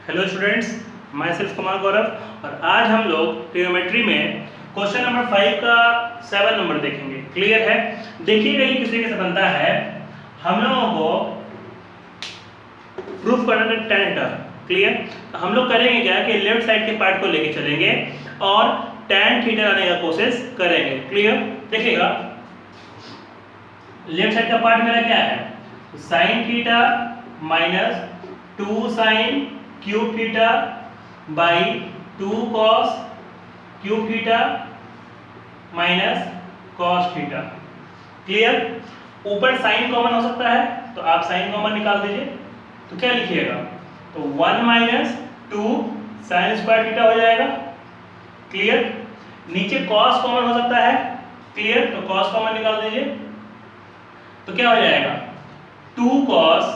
Hello students, मैं self Kumar Gaurav और आज हम लोग ट्रिग्नोमेट्री में क्वेश्चन नंबर 5 का 7 नंबर देखेंगे। क्लियर है? देखिएगा ये किस तरीके से बनता है। हम लोगों को प्रूफ करना है tan थीटा। क्लियर? तो हम लोग करेंगे क्या कि लेफ्ट साइड के पार्ट को लेके चलेंगे और tan थीटा लाने का कोशिश करेंगे। क्लियर? देखिएगा लेफ्ट साइड का पार्ट मेरा क्या है, sin theta minus 2 sin cube theta by 2 cos cube theta minus cos theta. Clear? ऊपर साइन कॉमन हो सकता है तो आप साइन कॉमन निकाल दीजिए, तो क्या लिखिएगा, तो 1 माइनस 2 साइन स्क्वायर थीटा हो जाएगा। क्लियर? नीचे cos कॉमन हो सकता है। क्लियर? तो cos कॉमन निकाल दीजिए, तो क्या हो जाएगा, 2 cos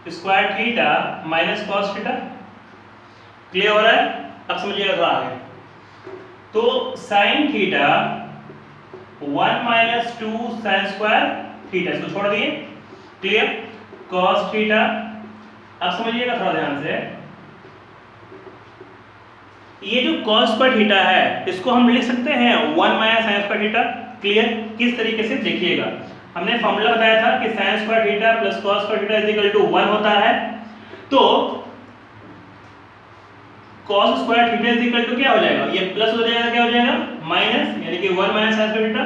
square theta minus cos theta. Clear हो रहा है? अब समझिएगा थोड़ा आगे। तो sin theta 1 minus 2 sin square theta, इसको छोड़ दिए। क्लियर? cos थीटा, अब समझिएगा थोड़ा ध्यान से, ये जो cos स्क्वायर थीटा है इसको हम लिख सकते हैं 1 minus sin square theta. Clear? किस तरीके से देखिएगा, हमने फॉर्मूला बताया था कि sin square theta plus cos square theta is equal to 1 होता है। तो cos square theta is equal to क्या हो जाएगा, ये प्लस हो जाएगा, क्या हो जाएगा, माइनस, यानी कि 1 minus sin square theta.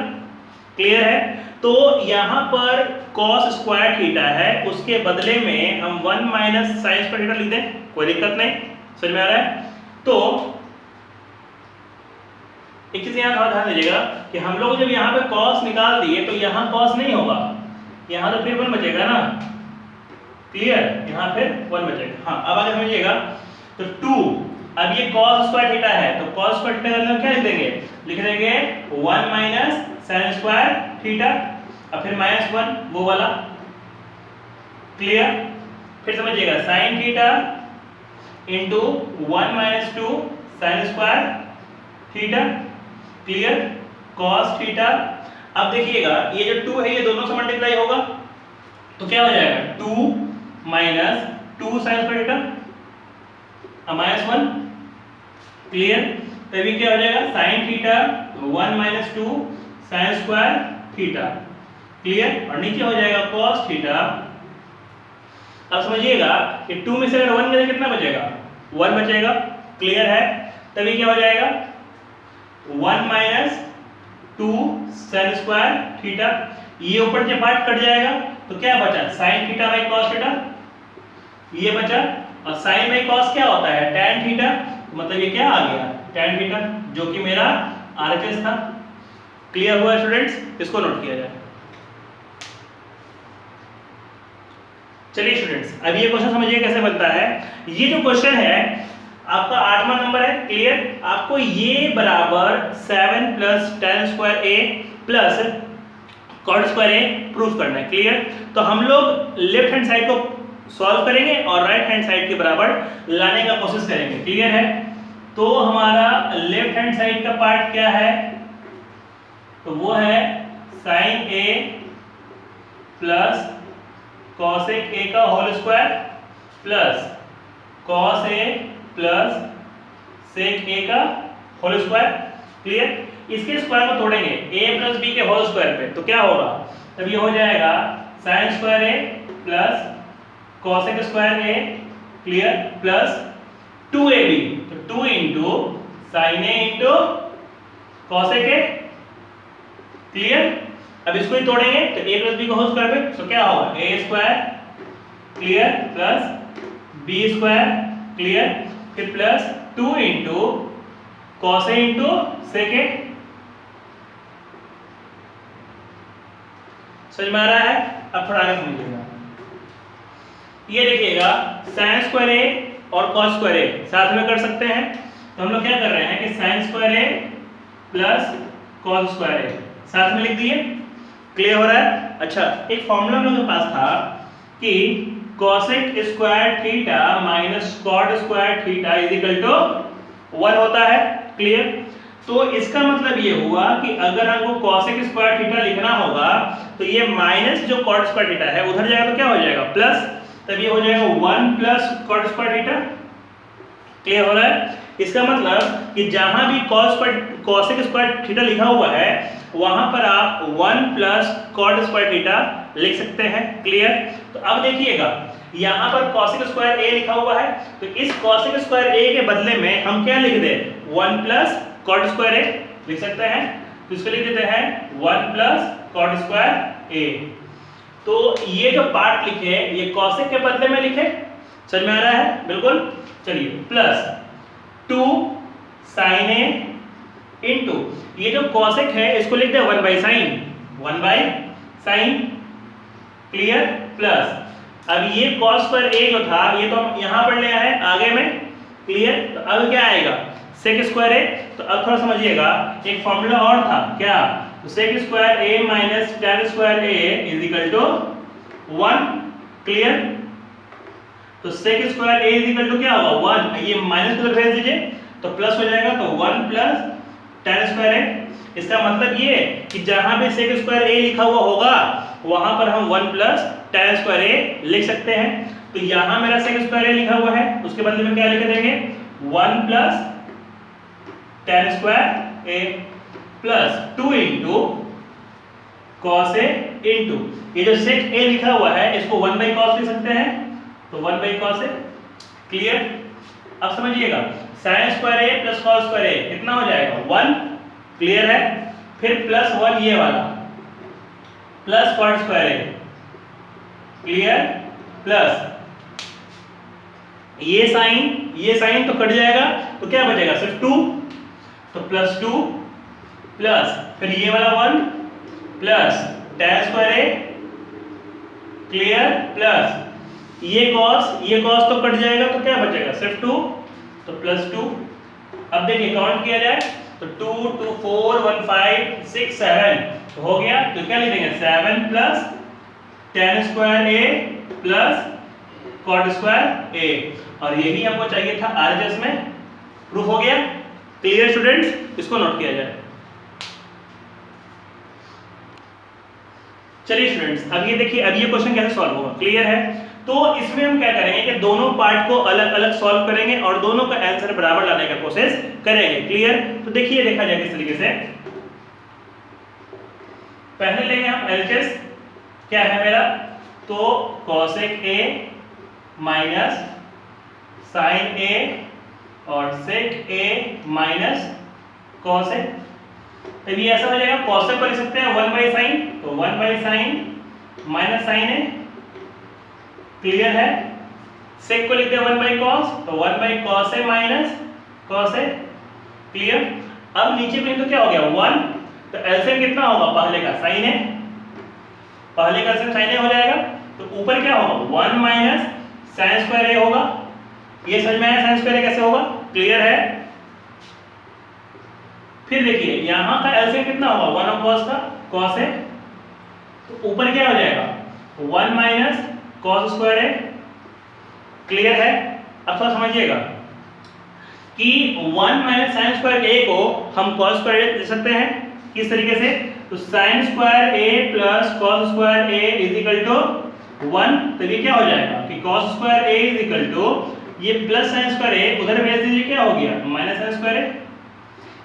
Clear है? तो यहां पर cos स्क्वायर थीटा है, उसके बदले में हम 1 माइनस sin स्क्वायर थीटा लिख दें, कोई दिक्कत नहीं। समझ में आ रहा है? तो एक चीज यहाँ थोड़ा ध्यान दीजिएगा कि हम लोग जब यहाँ पे cos निकाल दिए तो यहाँ cos नहीं होगा, यहाँ तो फिर 1 बचेगा ना। क्लियर? यहाँ फिर 1 बचेगा। हाँ, अब आगे समझिएगा, तो 2, अब ये cos स्क्वायर थीटा है तो cos स्क्वायर थीटा का मतलब क्या लिख देंगे, लिख देंगे 1 माइनस sin स्क्वायर थीटा, अब फिर -1 वो वाला। क्लियर? फिर समझिएगा sin theta into 1 minus 2 sin square theta. Clear? cos theta, अब देखिएगा ये जो 2 है ये दोनों से मल्टीप्लाई होगा तो क्या हो जाएगा, 2 minus 2 sin square theta -1। Clear? तभी क्या हो जाएगा, sin theta 1 minus 2 sin square theta. Clear? और नीचे हो जाएगा cos थीटा। अब समझिएगा कि 2 में से अगर 1 गया कितना बचेगा, 1 बचेगा। क्लियर है? तभी क्या हो जाएगा, 1 माइनस 2 sin स्क्वायर थीटा, ये ऊपर से पार्ट कट जाएगा तो क्या बचा, sin theta by cos theta, ये बचा। और sin बाई cos क्या होता है, tan थीटा, मतलब ये क्या आ गया, tan थीटा, जो कि मेरा RHS था। क्लियर हुआ स्टूडेंट्स? इसको नोट किया जाए। चलिए स्टूडेंट्स, अब ये क्वेश्चन समझिए कैसे बनता है। ये जो क्वेश्चन है आपका 8वां नंबर है। क्लियर? आपको ये बराबर 7 plus tan square a plus cot square a proof करना है। क्लियर? तो हम लोग लेफ्ट हैंड साइड को सॉल्व करेंगे और राइट हैंड साइड के बराबर लाने का कोशिश करेंगे। क्लियर है? तो हमारा लेफ्ट हैंड साइड का पार्ट क्या है, तो वो है sin a plus cosec a का whole square plus cos a plus sec a का होल स्क्वायर। क्लियर? इसके स्क्वायर को तोड़ेंगे a प्लस b के होल स्क्वायर पे, तो क्या होगा, तब ये हो जाएगा sin square a plus cosec square a। Clear? Plus 2ab, तो 2 into sin a into cosec a। Clear? अब इसको ही तोड़ेंगे तो a प्लस b का होल स्क्वायर पे, तो क्या होगा, a square. Clear? Plus b square. Clear? फिर plus 2 into cos a into sec a। समझ में आ रहा है? अब थोड़ा आगे समझिएगा, ये देखिएगा sin स्क्वायर a और cos स्क्वायर a साथ में कर सकते हैं, तो हम लोग क्या कर रहे हैं कि sin square a plus cos square a साथ में लिख दिए। क्लियर हो रहा है? अच्छा, एक फॉर्मूला हम लोग के पास था कि cosec square theta minus cot square theta is equal to 1 होता है। क्लियर? तो इसका मतलब ये हुआ कि अगर हमको cosec स्क्वायर थीटा लिखना होगा तो ये माइनस जो cot स्क्वायर थीटा है उधर जाएगा तो क्या हो जाएगा, प्लस, तब ये हो जाएगा 1 plus cot square theta. Clear हो रहा है? इसका मतलब कि जहां भी कॉसेक स्क्वायर थीटा लिखा हुआ है वहां पर आप 1 प्लस कॉट स्क्वायर थीटा लिख सकते हैं। क्लियर? तो अब देखिएगा यहाँ पर कॉसेक स्क्वायर ए लिखा हुआ है, तो इस कॉसेक स्क्वायर ए के बदले में हम क्या लिख दें? 1 प्लस कॉट स्क्वायर ए लिख सकते हैं। तो इसको लिख देते हैं 1 प्लस कॉट स्क्वायर ए। तो ये जो पार्ट लिखे ये कॉसेक के बदले में लिखे, समझ में आ रहा है? बिल्कुल। चलिए, प्लस 2 साइन ए इंटू ये जो कॉसेक है इसको लिख दे 1 by sign, 1 by sign. Clear? Plus अब ये कॉस पर ए जो था ये तो हम यहां पर ले आए आगे में। क्लियर? तो अब क्या आएगा? सेक स्क्वायर ए। तो अब थोड़ा समझिएगा, एक फॉर्मूला और था क्या? तो sec square A minus tan square A is equal to 1। Clear? तो sec square A is equal to क्या होगा? 1। ये माइनस की तरफ भेज दीजिए तो प्लस हो जाएगा, तो 1 प्लस tan स्क्वायर ए। इसका मतलब ये कि जहां भी सेक स्क्वायर ए लिखा हुआ होगा वहां पर हम 1 प्लस tan स्क्वायर ए लिख सकते हैं। तो यहां मेरा सेक स्क्वायर ए लिखा हुआ है, उसके बदले में क्या लिख देंगे? 1 plus tan square A plus 2 into cos A into ये जो सेक ए लिखा हुआ है इसको 1 बाई कॉस लिख सकते हैं, तो 1 बाई कॉस ए। क्लियर? अब समझिएगा, sign square A plus cos square ए कितना हो जाएगा? 1। क्लियर है? फिर प्लस 1 ये वाला प्लस कॉट स्क्वायर ए। क्लियर? प्लस ये साइन तो कट जाएगा, तो क्या बचेगा? सिर्फ 2, तो प्लस 2 प्लस फिर ये वाला 1 प्लस tan स्क्वायर ए। क्लियर? प्लस ये कॉस तो कट जाएगा, तो क्या बचेगा? सिर्फ 2, तो प्लस 2। अब देखिए काउंट किया जाए तो 2 2 4 1 5 6 7 तो हो गया। तो क्या लिखेंगे? 7 plus tan square A plus cot square ए। और यही हमको चाहिए था आरएचएस में। प्रूफ हो गया? Clear students? इसको नोट किया जाए। चलिए स्टूडेंट्स, अब ये देखिए, अब ये क्वेश्चन कैसे सॉल्व होगा। क्लियर है? तो इसमें हम क्या करेंगे कि दोनों पार्ट को अलग अलग सॉल्व करेंगे और दोनों का आंसर बराबर लाने का कोशिश करेंगे। क्लियर? तो देखिए, देखा जाए किस तरीके से। पहले लेंगे हम एलएचएस। क्या है मेरा? तो कॉसेक ए माइनस साइन ए और सेक ए माइनस कॉस ए। तब ये ऐसा हो जाएगा, कॉसेक को लिख सकते हैं 1 बाई साइन, तो 1 by sine minus sine A. Clear है? सेक को लिखते हैं 1 बाई कॉस, तो 1 by cos A minus cos A. Clear? अब नीचे में तो क्या हो गया? 1, तो एलसीएम कितना होगा? पहले का साइन ए, पहले का साइन ए हो जाएगा, तो ऊपर क्या होगा? 1 माइनस साइन स्क्वायर ए होगा। ये समझ में आया साइन स्क्वायर ए कैसे होगा? क्लियर है? फिर देखिए यहां का एलसीएम कितना होगा? 1 और कॉस का कॉस ए, तो ऊपर क्या हो जाएगा? 1 माइनस कॉस स्क्वायर ए। क्लियर है? अब थोड़ा समझिएगा कि 1 माइनस साइन स्क्वायर ए को हम कॉस स्क्वायर ए लिख सकते हैं। किस तरीके से? तो sine square A plus cos square A is equal to 1। तो ये क्या हो जाएगा कि cos square A is equal to ये प्लस साइन स्क्वायर ए उधर भेज दीजिए, क्या हो गया? Minus sine square A.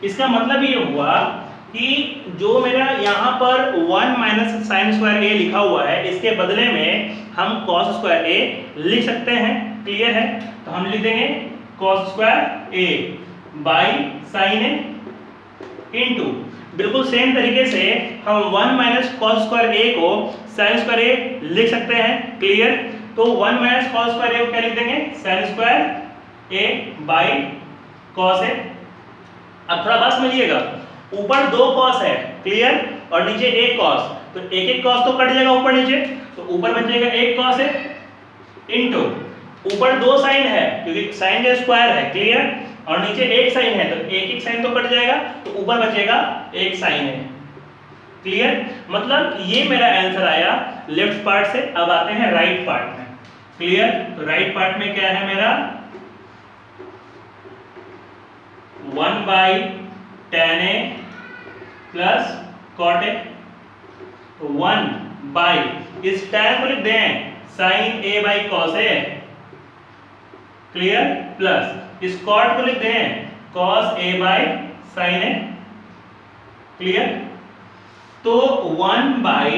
इसका मतलब ये हुआ कि जो मेरा यहाँ पर 1 माइनस साइन स्क्वायर ए लिखा हुआ है इसके बदले में हम कॉस स्क्वायर ए लिख सकते हैं। क्लियर है? तो हम लिख देंगे cos square A by sine A into बिल्कुल सेम तरीके से हम 1 माइनस कॉस स्क्वायर ए को साइन स्क्वायर ए लिख सकते हैं। क्लियर? तो 1 माइनस कॉस स्क्वायर ए को क्या लिख देंगे? Sine square A by cos A. अब थोड़ा बात समझिएगा, ऊपर 2 कॉस है, क्लियर, और नीचे 1 कॉस, तो एक एक कॉस तो कट जाएगा ऊपर नीचे, तो ऊपर बचेगा 1 कॉस है इंटू ऊपर 2 साइन है क्योंकि साइन जो स्क्वायर है, क्लियर, और नीचे 1 साइन है तो एक एक साइन तो कट जाएगा, तो ऊपर बचेगा 1 साइन है। क्लियर? मतलब ये मेरा आंसर आया लेफ्ट पार्ट से। अब आते हैं राइट पार्ट में। क्लियर? तो राइट पार्ट में क्या है मेरा? 1 by tan A plus cot A, तो 1 बाई इस tan को लिख दें sine A by cos A, clear, plus इस कॉट को लिखते हैं cos A by sine A, clear. तो 1 बाई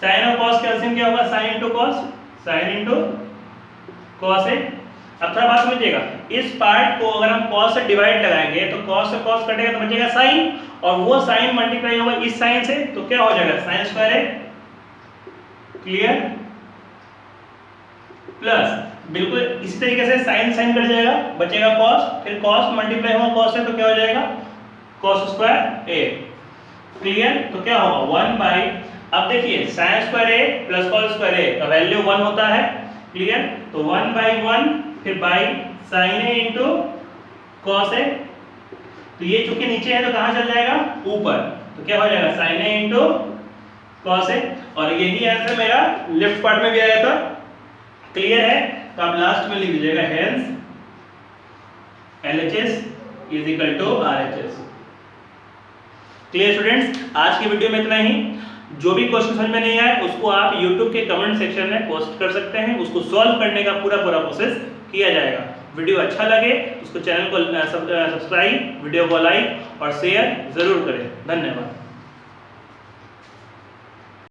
साइन और कॉस कैल्सियम क्या होगा, sine into cos, sine into cos A. अब थोड़ा बात समझिएगा, इस पार्ट को अगर हम कॉस से डिवाइड लगाएंगे तो कॉस से कॉस कटेगा तो बचेगा साइन, और वो साइन मल्टीप्लाई होगा इस साइन से, तो क्या हो जाएगा साइन स्क्वायर ए, क्लियर, प्लस बिल्कुल इसी तरीके से साइन साइन कट जाएगा, बचेगा कॉस, फिर कॉस मल्टीप्लाई होगा कॉस से तो क्या हो जाएगा कॉस स्क्वायर ए, क्लियर। तो क्या होगा 1 बाई, अब देखिए sign square A plus cos square ए का वैल्यू 1 होता है, क्लियर। तो 1 बाई 1 फिर by sine A into cos A, तो ये चूंकि नीचे है तो कहां चल जाएगा ऊपर, तो क्या हो जाएगा साइन ए इंटू कॉस ए, और यही आंसर मेरा लेफ्ट पार्ट में भी आया था, क्लियर है। तो आप लास्ट में लिख दीजिएगा hence LHS is equal to RHS। Clear students, आज की वीडियो में इतना ही। जो भी क्वेश्चन समझ में नहीं आए उसको आप YouTube के कमेंट सेक्शन में पोस्ट कर सकते हैं, उसको सॉल्व करने का पूरा प्रोसेस किया जाएगा। वीडियो अच्छा लगे उसको चैनल को सब्सक्राइब, वीडियो को लाइक और शेयर जरूर करें। धन्यवाद।